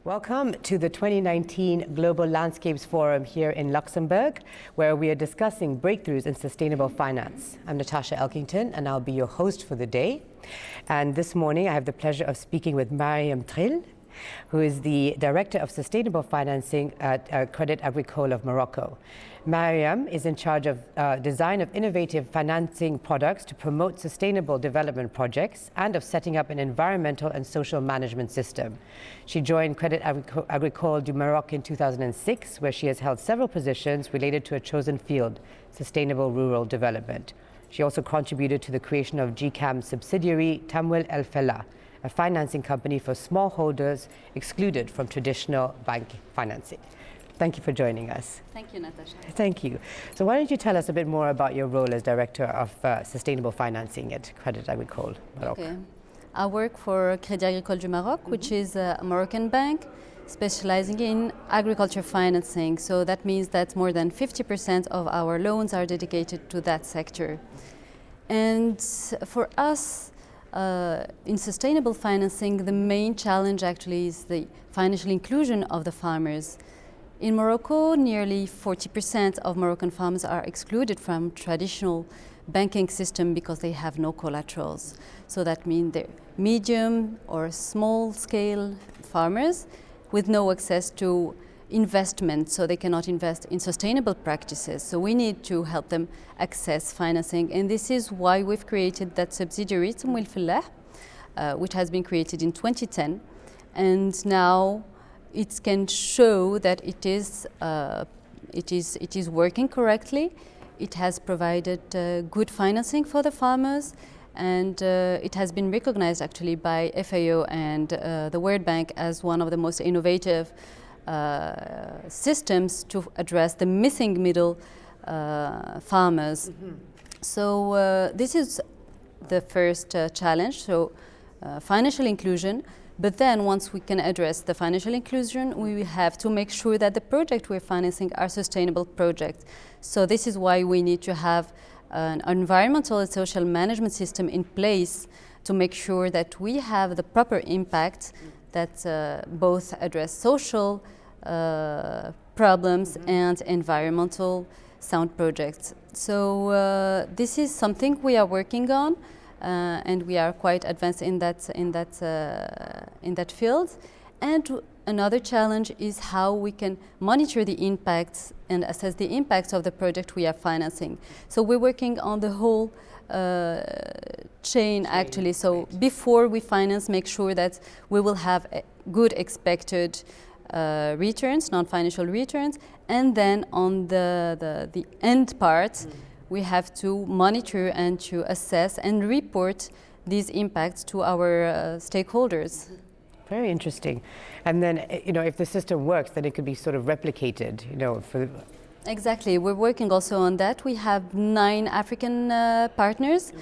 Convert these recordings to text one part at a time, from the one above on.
Welcome to the 2019 Global Landscapes Forum here in Luxembourg, where we are discussing breakthroughs in sustainable finance. I'm Natasha Elkington, and I'll be your host for the day. And this morning, I have the pleasure of speaking with Mariem Dkhil, who is the Director of Sustainable Financing at Crédit Agricole of Morocco. Mariem is in charge of design of innovative financing products to promote sustainable development projects and of setting up an environmental and social management system. She joined Crédit Agricole du Maroc in 2006, where she has held several positions related to a chosen field, sustainable rural development. She also contributed to the creation of GCAM's subsidiary Tamwil El Fella, a financing company for smallholders excluded from traditional bank financing. Thank you for joining us. Thank you, Natasha. Thank you. So why don't you tell us a bit more about your role as Director of Sustainable Financing at Crédit Agricole Maroc? Okay. I work for Crédit Agricole du Maroc, which is a Moroccan bank specializing in agriculture financing. So that means that more than 50% of our loans are dedicated to that sector. And for us, in sustainable financing, the main challenge actually is the financial inclusion of the farmers. In Morocco, nearly 40% of Moroccan farmers are excluded from traditional banking system because they have no collaterals. So that means they're medium or small scale farmers with no access to investment, so they cannot invest in sustainable practices. So we need to help them access financing, and this is why we've created that subsidiary, Tamwil El Fella, which has been created in 2010, and now it can show that it is working correctly. It has provided good financing for the farmers, and it has been recognized actually by FAO and the World Bank as one of the most innovative systems to address the missing middle farmers. Mm-hmm. So this is the first challenge, so financial inclusion. But then once we can address the financial inclusion, we have to make sure that the project we're financing are sustainable projects. So this is why we need to have an environmental and social management system in place to make sure that we have the proper impact that both address social problems and environmental sound projects. So this is something we are working on. And we are quite advanced in that field. And another challenge is how we can monitor the impacts and assess the impacts of the project we are financing. So we're working on the whole chain actually. So before we finance, make sure that we will have good expected returns, non-financial returns, and then on the end part, we have to monitor and to assess and report these impacts to our stakeholders. Very interesting. And then, if the system works, then it could be sort of replicated, Exactly. We're working also on that. We have 9 African partners,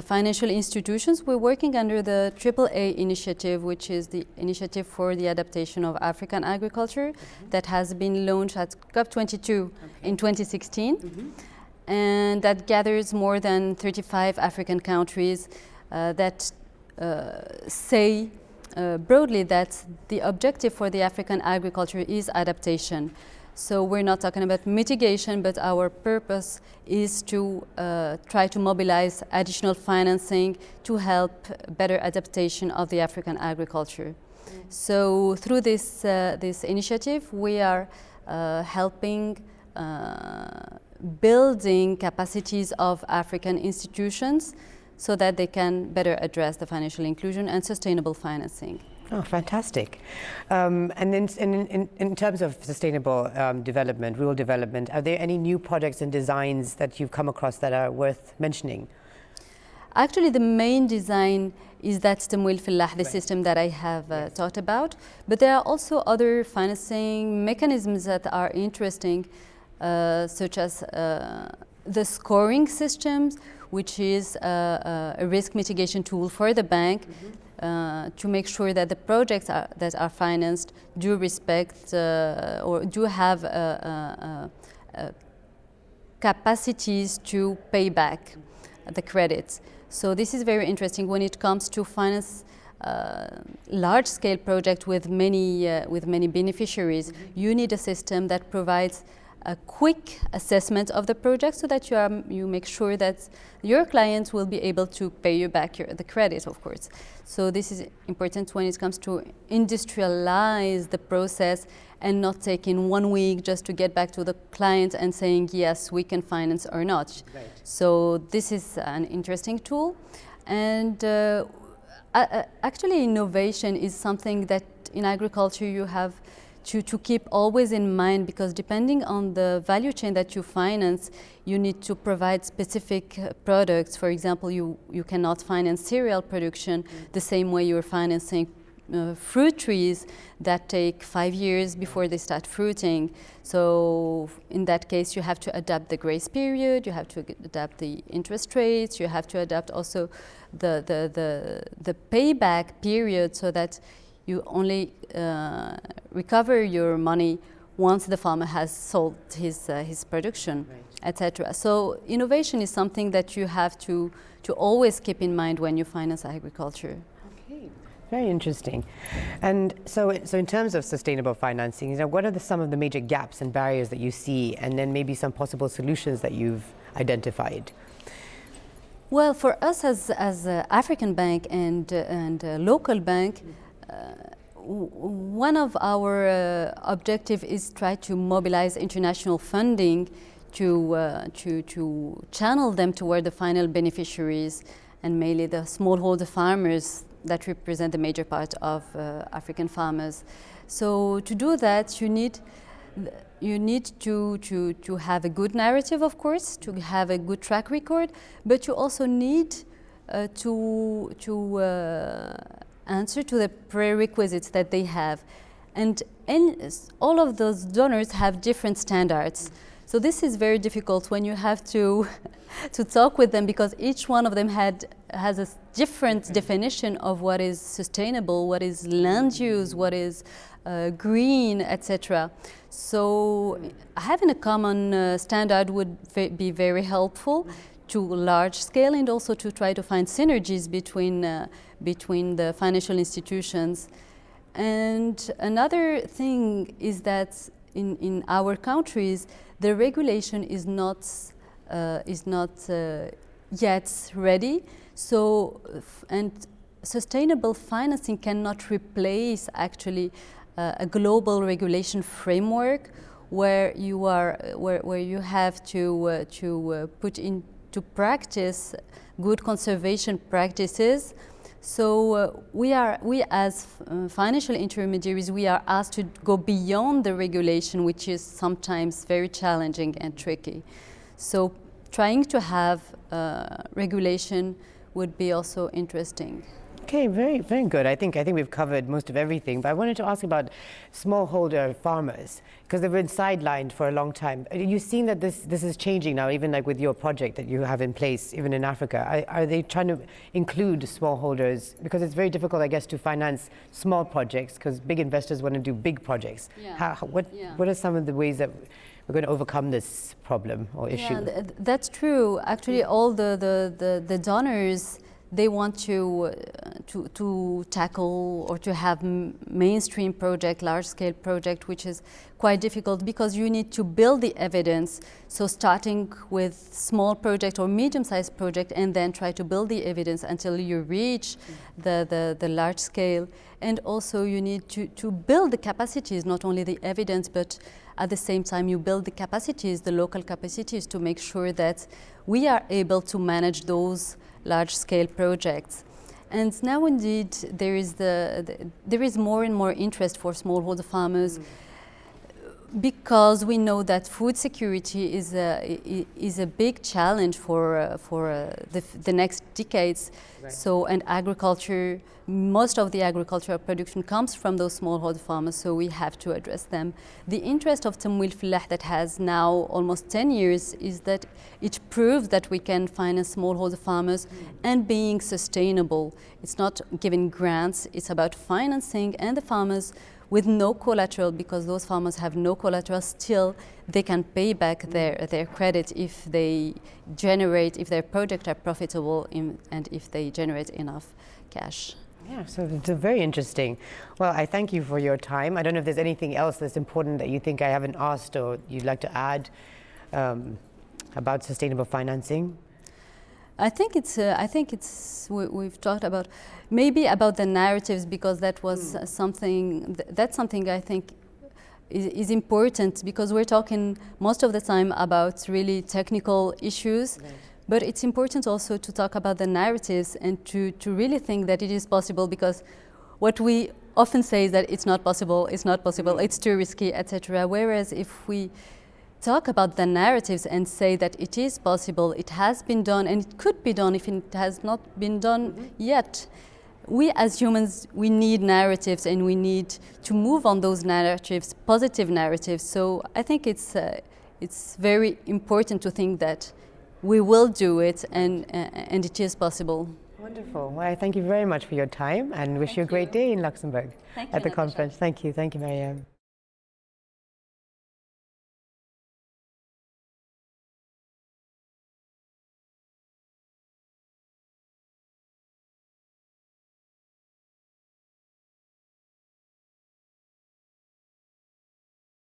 financial institutions. We're working under the AAA initiative, which is the Initiative for the Adaptation of African Agriculture, that has been launched at COP22 in 2016. And that gathers more than 35 African countries that say broadly that the objective for the African agriculture is adaptation. So we're not talking about mitigation, but our purpose is to try to mobilize additional financing to help better adaptation of the African agriculture. So through this initiative, we are helping building capacities of African institutions so that they can better address the financial inclusion and sustainable financing. Oh, fantastic. And then in terms of sustainable development, rural development, are there any new projects and designs that you've come across that are worth mentioning? Actually, the main design is that Tamwil El Fella, the system that I have talked about. But there are also other financing mechanisms that are interesting, such as the scoring systems, which is a risk mitigation tool for the bank to make sure that the projects that are financed do respect or do have capacities to pay back the credits. So this is very interesting when it comes to finance large-scale project with many beneficiaries, you need a system that provides a quick assessment of the project so that you make sure that your clients will be able to pay you back the credit, of course. So this is important when it comes to industrialize the process and not taking 1 week just to get back to the client and saying, yes, we can finance or not. Right. So this is an interesting tool. And actually innovation is something that in agriculture you have to keep always in mind, because depending on the value chain that you finance, you need to provide specific products. For example, you cannot finance cereal production the same way you're financing fruit trees that take 5 years before they start fruiting. So in that case, you have to adapt the grace period, you have to adapt the interest rates, you have to adapt also the payback period, so that you only recover your money once the farmer has sold his production, right, etc. So innovation is something that you have to always keep in mind when you finance agriculture. Okay, very interesting. And so in terms of sustainable financing, what are some of the major gaps and barriers that you see, and then maybe some possible solutions that you've identified? Well, for us as an African bank and a local bank, one of our objective is try to mobilize international funding to channel them toward the final beneficiaries, and mainly the smallholder farmers that represent the major part of African farmers. So to do that, you need to have a good narrative, of course, to have a good track record, but you also need to answer to the prerequisites that they have. And all of those donors have different standards. So this is very difficult when you have to talk with them, because each one of them has a different definition of what is sustainable, what is land use, what is green, etc. So having a common standard would be very helpful to large scale, and also to try to find synergies between the financial institutions. And another thing is that in our countries, the regulation is not yet ready. So and sustainable financing cannot replace actually a global regulation framework where you have to put into practice good conservation practices. So we as financial intermediaries, we are asked to go beyond the regulation, which is sometimes very challenging and tricky. So trying to have regulation would be also interesting. Okay, very, very good. I think we've covered most of everything, but I wanted to ask about smallholder farmers, because they've been sidelined for a long time. You've seen that this is changing now, even like with your project that you have in place, even in Africa. Are they trying to include smallholders? Because it's very difficult, I guess, to finance small projects, because big investors want to do big projects. Yeah. What are some of the ways that we're going to overcome this problem or issue? Yeah, that's true. Actually, all the donors, they want to tackle or to have mainstream project, large-scale project, which is quite difficult because you need to build the evidence. So starting with small project or medium-sized project, and then try to build the evidence until you reach the large scale. And also you need to build the capacities, not only the evidence, but at the same time you build the capacities, the local capacities, to make sure that we are able to manage those large-scale projects. And now indeed there is more and more interest for smallholder farmers, because we know that food security is a big challenge for the next decades. Right. So, and agriculture, most of the agricultural production comes from those smallholder farmers, so we have to address them. The interest of Tamwil Fallah, that has now almost 10 years, is that it proves that we can finance smallholder farmers and being sustainable. It's not giving grants, it's about financing, and the farmers with no collateral, because those farmers have no collateral, still they can pay back their credit if their projects are profitable and if they generate enough cash. Yeah, so it's very interesting. Well, I thank you for your time. I don't know if there's anything else that's important that you think I haven't asked or you'd like to add about sustainable financing. I think we've talked about maybe about the narratives, because that was that's something I think is important, because we're talking most of the time about really technical issues. Right. But it's important also to talk about the narratives and to really think that it is possible, because what we often say is that it's not possible, it's too risky, etc. Whereas if we talk about the narratives and say that it is possible, it has been done, and it could be done if it has not been done yet. We as humans, we need narratives, and we need to move on those narratives, positive narratives. So I think it's very important to think that we will do it, and it is possible. Wonderful. Well, I thank you very much for your time and wish you a great day in Luxembourg at the conference. Thank you, Mariem.